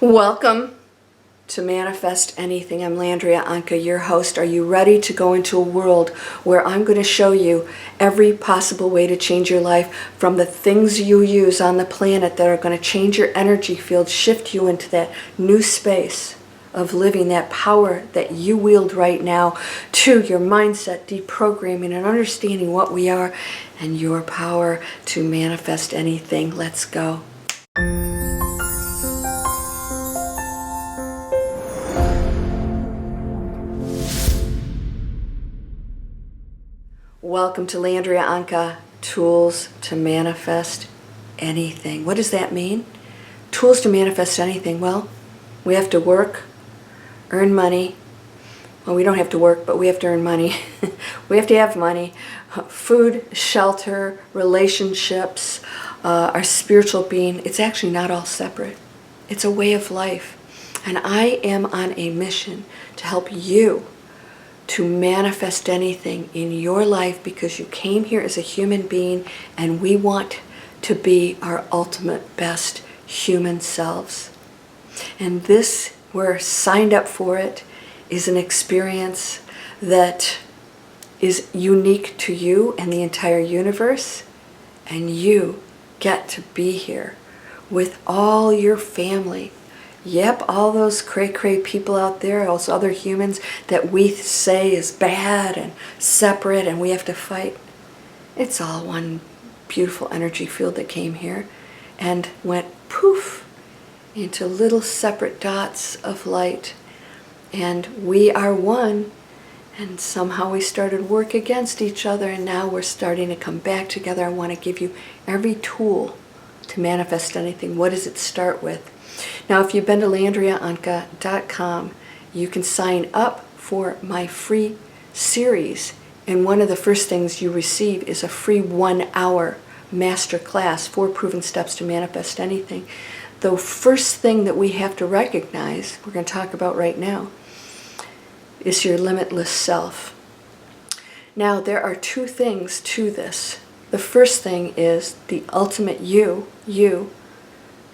Welcome to Manifest Anything. I'm Landria Onkka, your host. Are you ready to go into a world where I'm going to show you every possible way to change your life, from the things you use on the planet that are going to change your energy field, shift you into that new space of living, that power that you wield right now, to your mindset, deprogramming and understanding what we are and your power to manifest anything. Let's go. Welcome to Landria Onkka, Tools to Manifest Anything. What does that mean? Tools to manifest anything. Well, we have to work, earn money. Well, we don't have to work, but we have to earn money. We have to have money, food, shelter, relationships, our spiritual being. It's actually not all separate. It's a way of life. And I am on a mission to help you to manifest anything in your life, because you came here as a human being and we want to be our ultimate best human selves. And this, we're signed up for it, is an experience that is unique to you and the entire universe, and you get to be here with all your family. Yep, all those cray-cray people out there, those other humans that we say is bad and separate and we have to fight. It's all one beautiful energy field that came here and went poof into little separate dots of light. And we are one, and somehow we started work against each other, and now we're starting to come back together. I want to give you every tool to manifest anything. What does it start with? Now, if you've been to landriaonkka.com, you can sign up for my free series. And one of the first things you receive is a free 1-hour master class, 4 proven steps to manifest anything. The first thing that we have to recognize, we're going to talk about right now, is your limitless self. Now, there are 2 things to this. The first thing is the ultimate you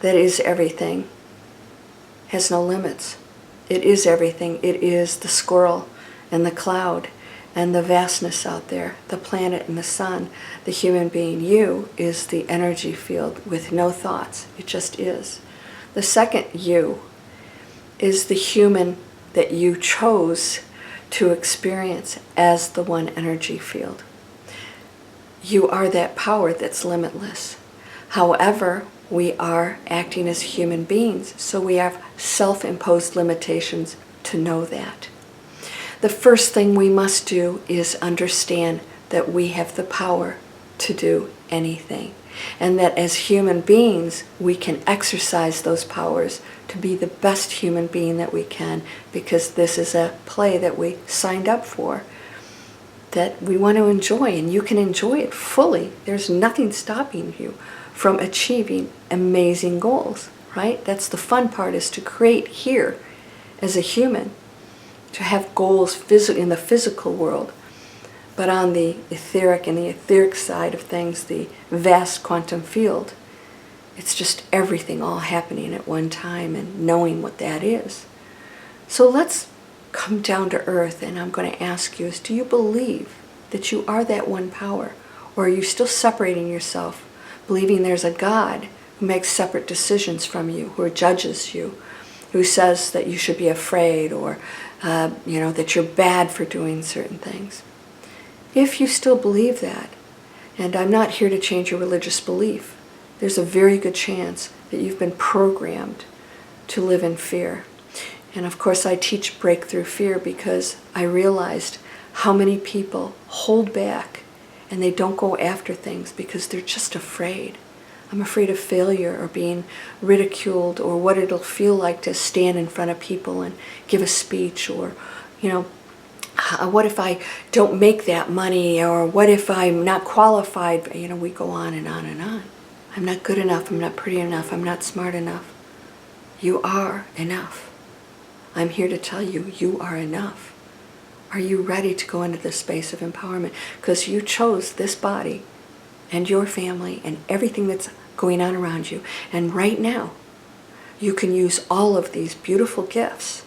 that is everything, has no limits. It is everything. It is the squirrel and the cloud and the vastness out there, the planet and the sun, the human being. You is the energy field with no thoughts. It just is. The second you is the human that you chose to experience as the one energy field. You are that power that's limitless. However, we are acting as human beings, so we have self-imposed limitations to know that. The first thing we must do is understand that we have the power to do anything, and that as human beings we can exercise those powers to be the best human being that we can, because this is a play that we signed up for, that we want to enjoy, and you can enjoy it fully. There's nothing stopping you from achieving amazing goals, right? That's the fun part, is to create here as a human, to have goals in the physical world, but on the etheric side of things, the vast quantum field, it's just everything all happening at one time and knowing what that is. So let's come down to earth, and I'm going to ask you is, do you believe that you are that one power? Or are you still separating yourself, believing there's a God who makes separate decisions from you, who judges you, who says that you should be afraid, or that you're bad for doing certain things? If you still believe that, and I'm not here to change your religious belief, there's a very good chance that you've been programmed to live in fear. And of course I teach breakthrough fear because I realized how many people hold back and they don't go after things because they're just afraid. I'm afraid of failure, or being ridiculed, or what it'll feel like to stand in front of people and give a speech, or, what if I don't make that money, or what if I'm not qualified? We go on and on and on. I'm not good enough, I'm not pretty enough, I'm not smart enough. You are enough. I'm here to tell you, you are enough. Are you ready to go into this space of empowerment? Because you chose this body and your family and everything that's going on around you. And right now, you can use all of these beautiful gifts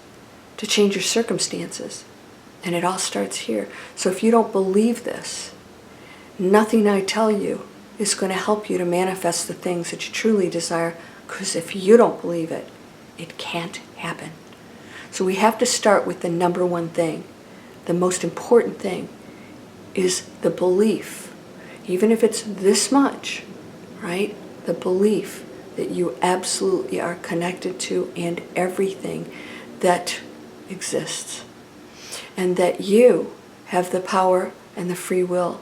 to change your circumstances. And it all starts here. So if you don't believe this, nothing I tell you is going to help you to manifest the things that you truly desire, because if you don't believe it, it can't happen. So we have to start with the number one thing. The most important thing is the belief, even if it's this much, right? The belief that you absolutely are connected to and everything that exists. And that you have the power and the free will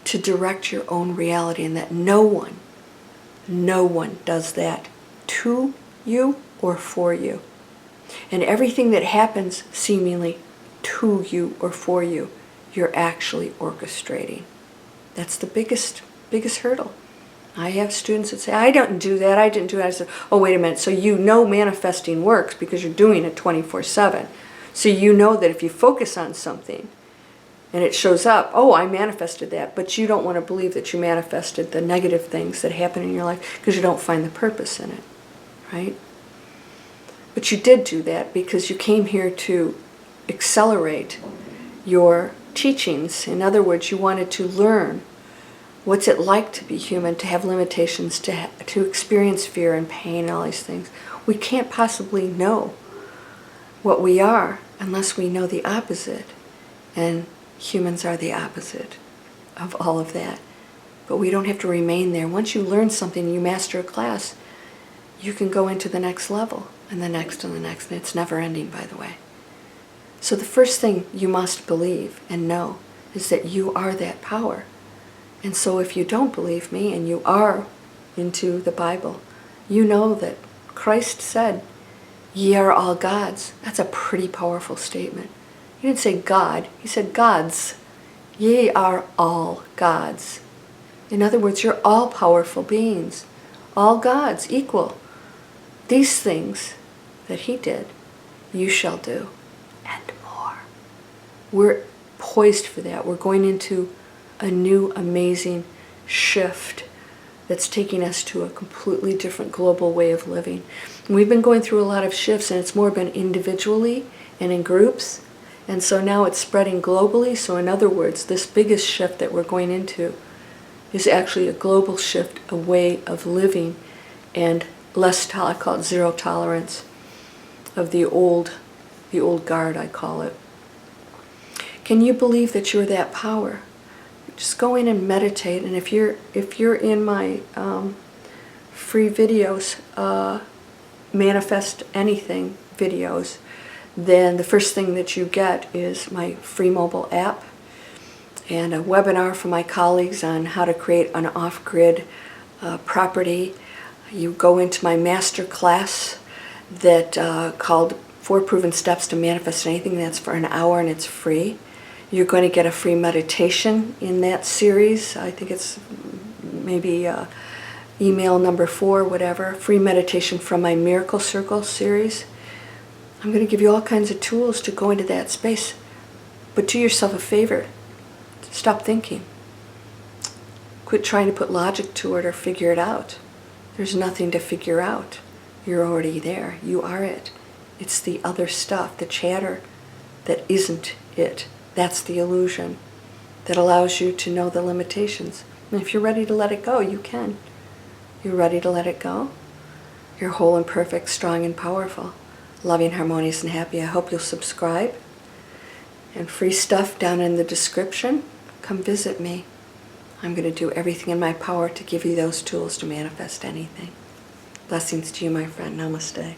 to direct your own reality, and that no one does that to you or for you. And everything that happens seemingly to you or for you, you're actually orchestrating. That's the biggest hurdle. I have students that say, I didn't do that. I said, oh, wait a minute. So you know manifesting works because you're doing it 24/7. So you know that if you focus on something and it shows up, oh, I manifested that, but you don't want to believe that you manifested the negative things that happen in your life because you don't find the purpose in it, right? But you did do that because you came here to accelerate your teachings. In other words, you wanted to learn what's it like to be human, to have limitations, to experience fear and pain and all these things. We can't possibly know what we are unless we know the opposite. And humans are the opposite of all of that. But we don't have to remain there. Once you learn something, you master a class, you can go into the next level and the next and the next. And it's never ending, by the way. So the first thing you must believe and know is that you are that power. And so if you don't believe me and you are into the Bible, you know that Christ said, ye are all gods. That's a pretty powerful statement. He didn't say God, he said gods. Ye are all gods. In other words, you're all powerful beings. All gods, equal. These things that he did, you shall do, and more. We're poised for that. We're going into a new, amazing shift that's taking us to a completely different global way of living. And we've been going through a lot of shifts, and it's more been individually and in groups. And so now it's spreading globally. So in other words, this biggest shift that we're going into is actually a global shift, a way of living, and less, I call it zero tolerance of the old guard, I call it. Can you believe that you're that power? Just go in and meditate. And if you're in my free videos, Manifest Anything videos, then the first thing that you get is my free mobile app and a webinar from my colleagues on how to create an off-grid property. You go into my master class that called 4 Proven Steps to Manifest Anything. That's for an hour and it's free. You're going to get a free meditation in that series. I think it's maybe email number 4, whatever. Free meditation from my Miracle Circle series. I'm going to give you all kinds of tools to go into that space. But do yourself a favor. Stop thinking. Quit trying to put logic to it or figure it out. There's nothing to figure out. You're already there. You are it. It's the other stuff, the chatter, that isn't it. That's the illusion that allows you to know the limitations. And if you're ready to let it go, you can. You're ready to let it go? You're whole and perfect, strong and powerful, loving, harmonious, and happy. I hope you'll subscribe. And free stuff down in the description. Come visit me. I'm going to do everything in my power to give you those tools to manifest anything. Blessings to you, my friend. Namaste.